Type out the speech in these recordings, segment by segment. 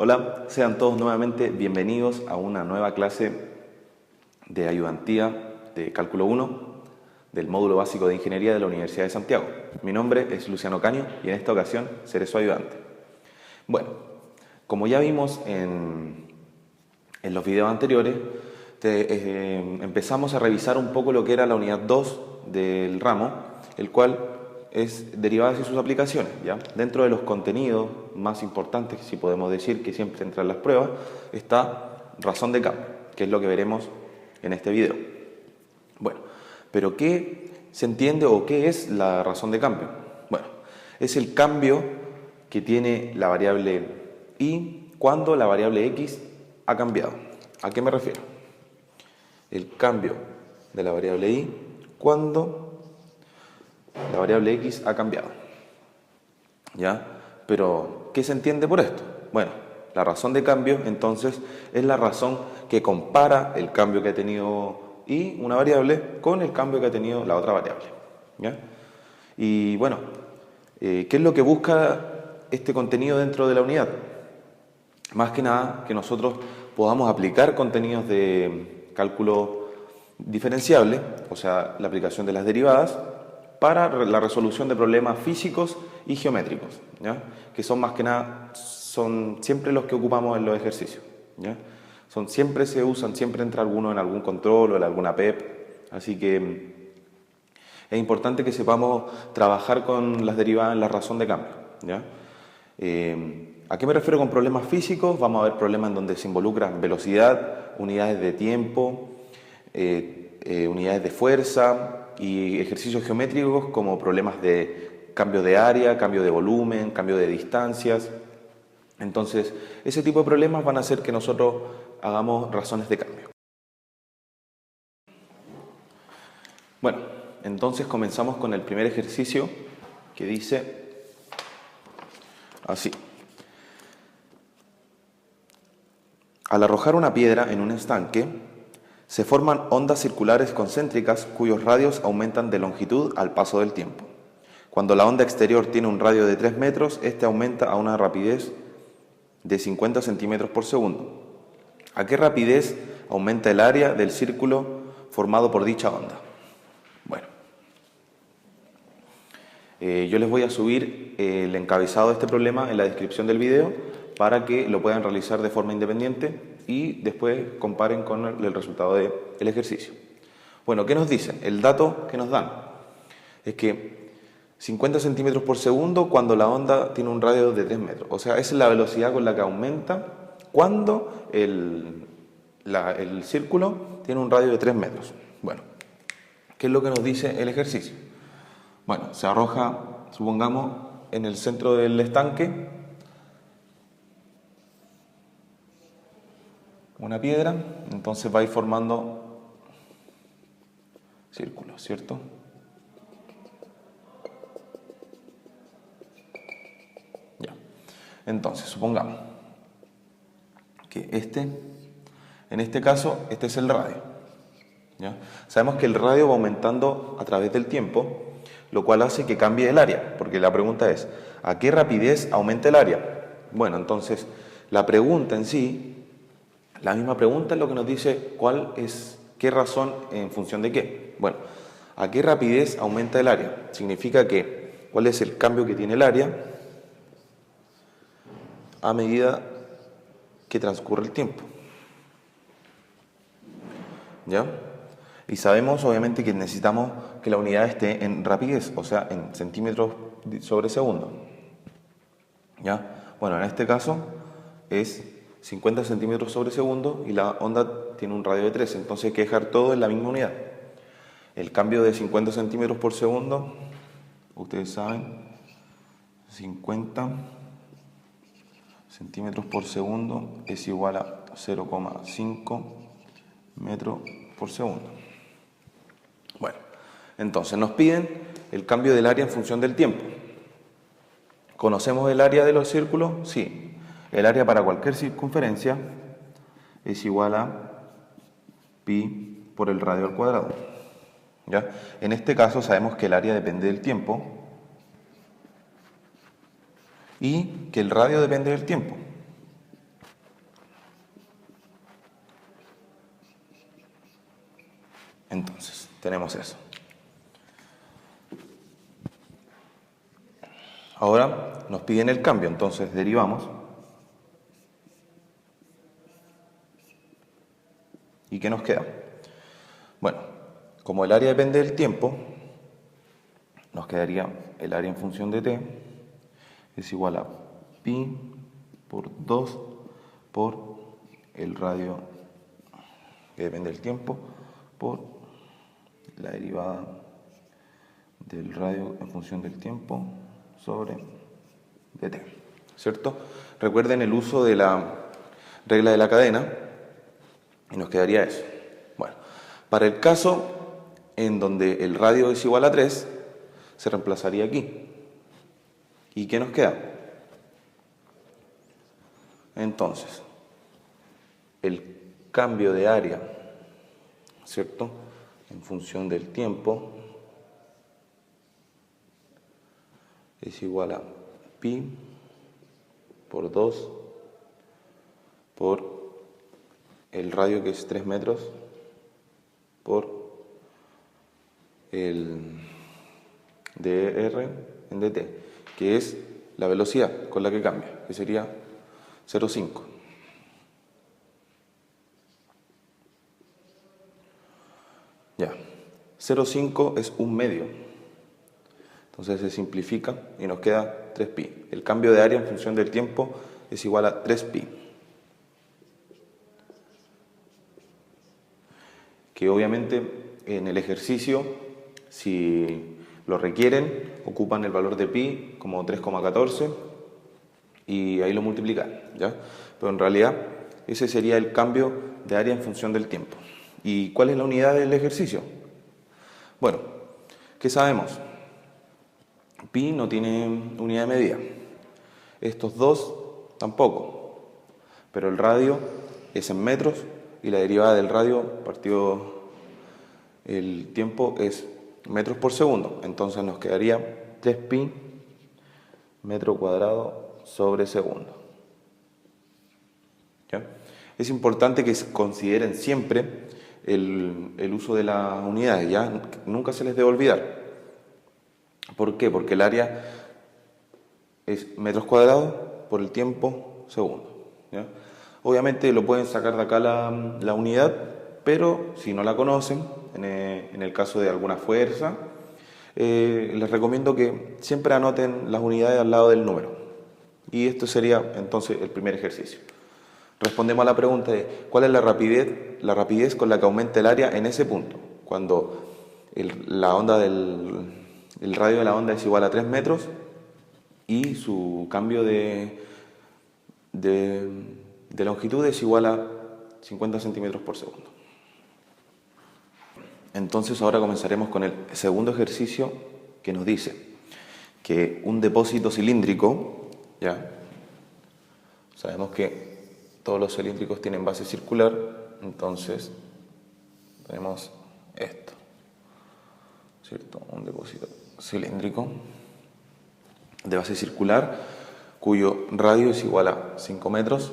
Hola, sean todos nuevamente bienvenidos a una nueva clase de ayudantía de Cálculo 1 del módulo básico de Ingeniería de la Universidad de Santiago. Mi nombre es Luciano Caño y en esta ocasión seré su ayudante. Bueno, como ya vimos en los videos anteriores, empezamos a revisar un poco lo que era la unidad 2 del ramo, el cual es derivadas y sus aplicaciones, ¿ya? Dentro de los contenidos más importantes, si podemos decir, que siempre entran en las pruebas, está razón de cambio, que es lo que veremos en este video. Bueno, pero ¿qué se entiende o qué es la razón de cambio? Bueno, es el cambio que tiene la variable y cuando la variable x ha cambiado. ¿A qué me refiero? El cambio de la variable y cuando la variable x ha cambiado. ¿Ya? Pero, ¿qué se entiende por esto? Bueno, la razón de cambio, entonces, es la razón que compara el cambio que ha tenido y una variable con el cambio que ha tenido la otra variable. ¿Ya? Y bueno, ¿qué es lo que busca este contenido dentro de la unidad? Más que nada, que nosotros podamos aplicar contenidos de cálculo diferenciable, o sea, la aplicación de las derivadas, para la resolución de problemas físicos y geométricos, ¿ya? Que son más que nada, son siempre los que ocupamos en los ejercicios, ¿ya? Siempre se usan, siempre entra alguno en algún control o en alguna PEP, así que es importante que sepamos trabajar con las derivadas en la razón de cambio, ¿ya? ¿A qué me refiero con problemas físicos? Vamos a ver problemas en donde se involucran velocidad, unidades de tiempo, unidades de fuerza y ejercicios geométricos como problemas de cambio de área, cambio de volumen, cambio de distancias. Entonces, ese tipo de problemas van a hacer que nosotros hagamos razones de cambio. Bueno, entonces comenzamos con el primer ejercicio que dice así. Al arrojar una piedra en un estanque, se forman ondas circulares concéntricas cuyos radios aumentan de longitud al paso del tiempo. Cuando la onda exterior tiene un radio de 3 metros, este aumenta a una rapidez de 50 centímetros por segundo. ¿A qué rapidez aumenta el área del círculo formado por dicha onda? Bueno, yo les voy a subir el encabezado de este problema en la descripción del video para que lo puedan realizar de forma independiente y después comparen con el resultado del ejercicio. Bueno, ¿qué nos dicen? El dato que nos dan es que 50 centímetros por segundo cuando la onda tiene un radio de 3 metros. O sea, esa es la velocidad con la que aumenta cuando el círculo tiene un radio de 3 metros. Bueno, ¿qué es lo que nos dice el ejercicio? Bueno, se arroja, supongamos, en el centro del estanque una piedra, entonces va a ir formando círculos, ¿cierto? Ya. Entonces, supongamos que en este caso, este es el radio. ¿Ya? Sabemos que el radio va aumentando a través del tiempo, lo cual hace que cambie el área, porque la pregunta es, ¿a qué rapidez aumenta el área? Bueno, entonces, la pregunta en sí, la misma pregunta es lo que nos dice qué razón en función de qué. Bueno, ¿a qué rapidez aumenta el área? Significa que, ¿cuál es el cambio que tiene el área a medida que transcurre el tiempo? ¿Ya? Y sabemos, obviamente, que necesitamos que la unidad esté en rapidez, o sea, en centímetros sobre segundo. ¿Ya? Bueno, en este caso es 50 centímetros sobre segundo y la onda tiene un radio de 3, entonces hay que dejar todo en la misma unidad. El cambio de 50 centímetros por segundo, ustedes saben, 50 centímetros por segundo es igual a 0,5 metros por segundo. Bueno, entonces nos piden el cambio del área en función del tiempo. ¿Conocemos el área de los círculos? Sí. El área para cualquier circunferencia es igual a pi por el radio al cuadrado. ¿Ya? En este caso sabemos que el área depende del tiempo y que el radio depende del tiempo. Entonces, tenemos eso. Ahora nos piden el cambio, entonces derivamos. ¿Y qué nos queda? Bueno, como el área depende del tiempo, nos quedaría el área en función de t es igual a pi por 2 por el radio que depende del tiempo por la derivada del radio en función del tiempo sobre dt, ¿cierto? Recuerden el uso de la regla de la cadena y nos quedaría eso. Bueno, para el caso en donde el radio es igual a 3, se reemplazaría aquí. ¿Y qué nos queda? Entonces, el cambio de área, ¿cierto? En función del tiempo es igual a pi por 2 por el radio que es 3 metros por el dr en dt, que es la velocidad con la que cambia, que sería 0,5. Ya, 0,5 es un medio. Entonces se simplifica y nos queda 3pi. El cambio de área en función del tiempo es igual a 3pi. Que obviamente en el ejercicio, si lo requieren, ocupan el valor de pi como 3,14 y ahí lo multiplican, ¿ya? Pero en realidad ese sería el cambio de área en función del tiempo. ¿Y cuál es la unidad del ejercicio? Bueno, ¿qué sabemos? Pi no tiene unidad de medida. Estos dos tampoco. Pero el radio es en metros y la derivada del radio partido el tiempo es metros por segundo. Entonces nos quedaría 3pi metro cuadrado sobre segundo. ¿Ya? Es importante que consideren siempre el uso de las unidades, ¿ya? Nunca se les debe olvidar. ¿Por qué? Porque el área es metros cuadrados por el tiempo segundo, ¿ya? Obviamente lo pueden sacar de acá la unidad, pero si no la conocen, en el caso de alguna fuerza, les recomiendo que siempre anoten las unidades al lado del número. Y esto sería entonces el primer ejercicio. Respondemos a la pregunta de ¿cuál es la rapidez con la que aumenta el área en ese punto? Cuando el radio de la onda es igual a 3 metros y su cambio de longitud es igual a 50 centímetros por segundo. Entonces ahora comenzaremos con el segundo ejercicio que nos dice que un depósito cilíndrico, ¿ya? Sabemos que todos los cilíndricos tienen base circular, entonces tenemos esto, ¿cierto? Un depósito cilíndrico de base circular cuyo radio es igual a 5 metros.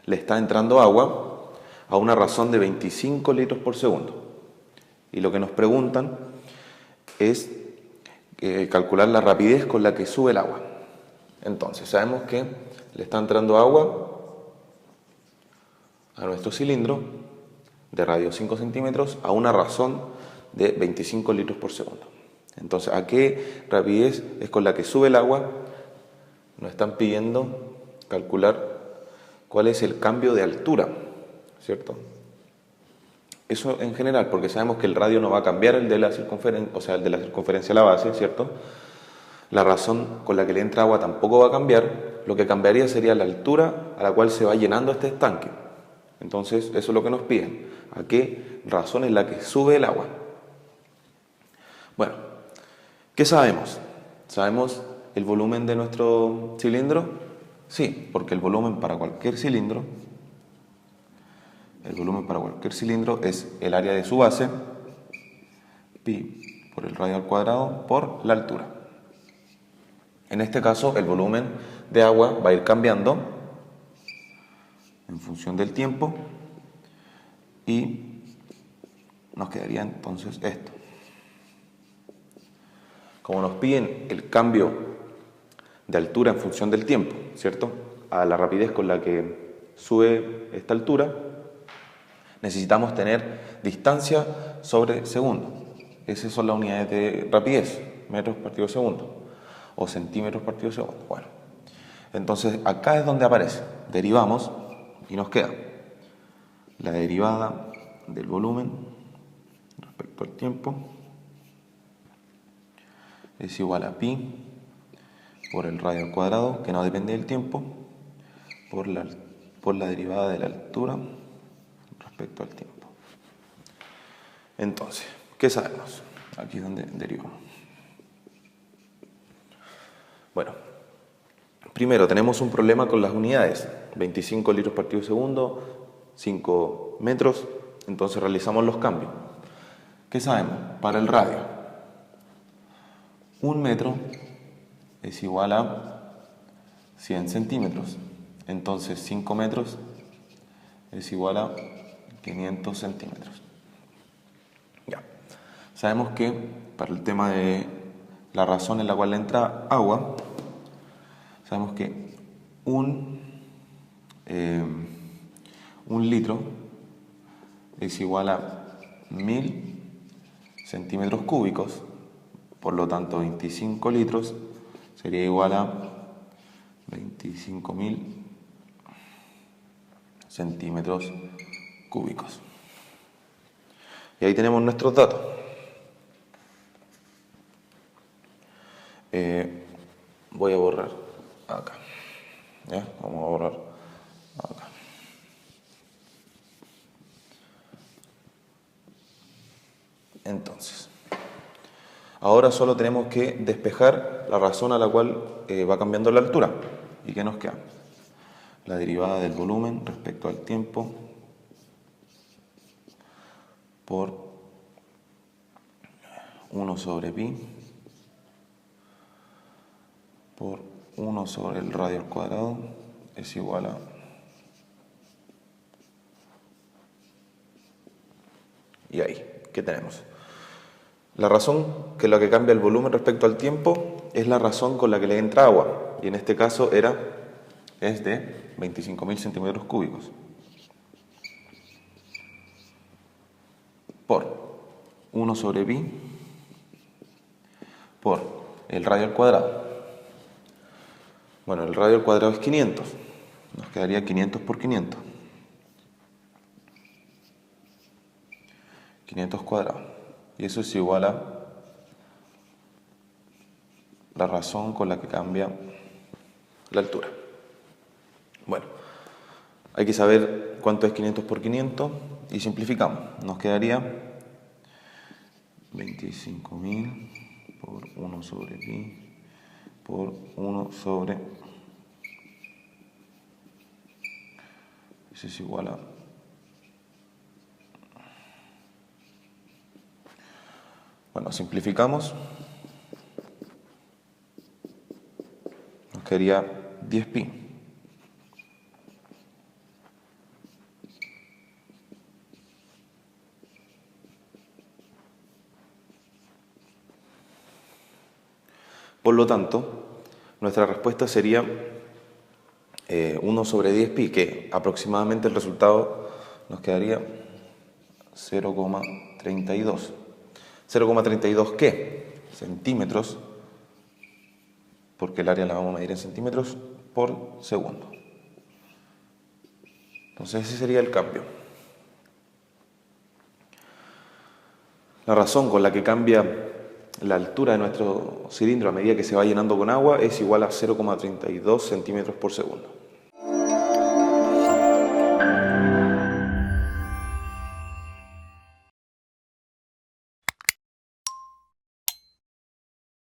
Le está entrando agua a una razón de 25 litros por segundo. Y lo que nos preguntan es calcular la rapidez con la que sube el agua. Entonces, sabemos que le está entrando agua a nuestro cilindro de radio 5 centímetros a una razón de 25 litros por segundo. Entonces, ¿a qué rapidez es con la que sube el agua? Nos están pidiendo calcular cuál es el cambio de altura, ¿cierto? Eso en general, porque sabemos que el radio no va a cambiar el de la circunferencia, o sea, el de la circunferencia a la base, ¿cierto? La razón con la que le entra agua tampoco va a cambiar. Lo que cambiaría sería la altura a la cual se va llenando este estanque. Entonces, eso es lo que nos piden. ¿A qué razón es la que sube el agua? Bueno, ¿qué sabemos? ¿Sabemos el volumen de nuestro cilindro? Sí, porque el volumen para cualquier cilindro es el área de su base, pi por el radio al cuadrado por la altura. En este caso, el volumen de agua va a ir cambiando en función del tiempo y nos quedaría entonces esto. Como nos piden el cambio de altura en función del tiempo, ¿cierto? A la rapidez con la que sube esta altura, necesitamos tener distancia sobre segundo. Esas son las unidades de rapidez, metros partido segundo o centímetros partido segundo. Bueno, entonces acá es donde aparece. Derivamos y nos queda la derivada del volumen respecto al tiempo es igual a pi por el radio al cuadrado, que no depende del tiempo, por la derivada de la altura respecto al tiempo. Entonces, ¿qué sabemos? Aquí es donde derivamos. Bueno, primero tenemos un problema con las unidades. 25 litros partido segundo, 5 metros. Entonces realizamos los cambios. ¿Qué sabemos? Para el radio, 1 metro es igual a 100 centímetros. Entonces 5 metros es igual a 500 centímetros. Ya. Sabemos que para el tema de la razón en la cual entra agua, sabemos que un litro es igual a 1000 centímetros cúbicos, por lo tanto 25 litros sería igual a 25.000 centímetros cúbicos. Y ahí tenemos nuestros datos. Voy a borrar acá. ¿Ya? Vamos a borrar acá. Entonces, ahora solo tenemos que despejar la razón a la cual va cambiando la altura. ¿Y qué nos queda? La derivada del volumen respecto al tiempo por 1 sobre pi por 1 sobre el radio al cuadrado es igual a y ahí, ¿qué tenemos? La razón que la que cambia el volumen respecto al tiempo es la razón con la que le entra agua, y en este caso es de 25.000 centímetros cúbicos por 1 sobre pi por el radio al cuadrado. Bueno, el radio al cuadrado es 500, nos quedaría 500 por 500, 500 cuadrados, y eso es igual a la razón con la que cambia la altura. Bueno, hay que saber cuánto es 500 por 500 y simplificamos. Nos quedaría 25.000 por 1 sobre pi por 1 sobre... Eso es igual a... Bueno, simplificamos. Nos quedaría 10 pi. Por lo tanto, nuestra respuesta sería 1 sobre 10 pi, que aproximadamente el resultado nos quedaría 0,32. ¿0,32 qué? Centímetros, porque el área la vamos a medir en centímetros por segundo. Entonces ese sería el cambio. La razón con la que cambia la altura de nuestro cilindro a medida que se va llenando con agua es igual a 0,32 centímetros por segundo.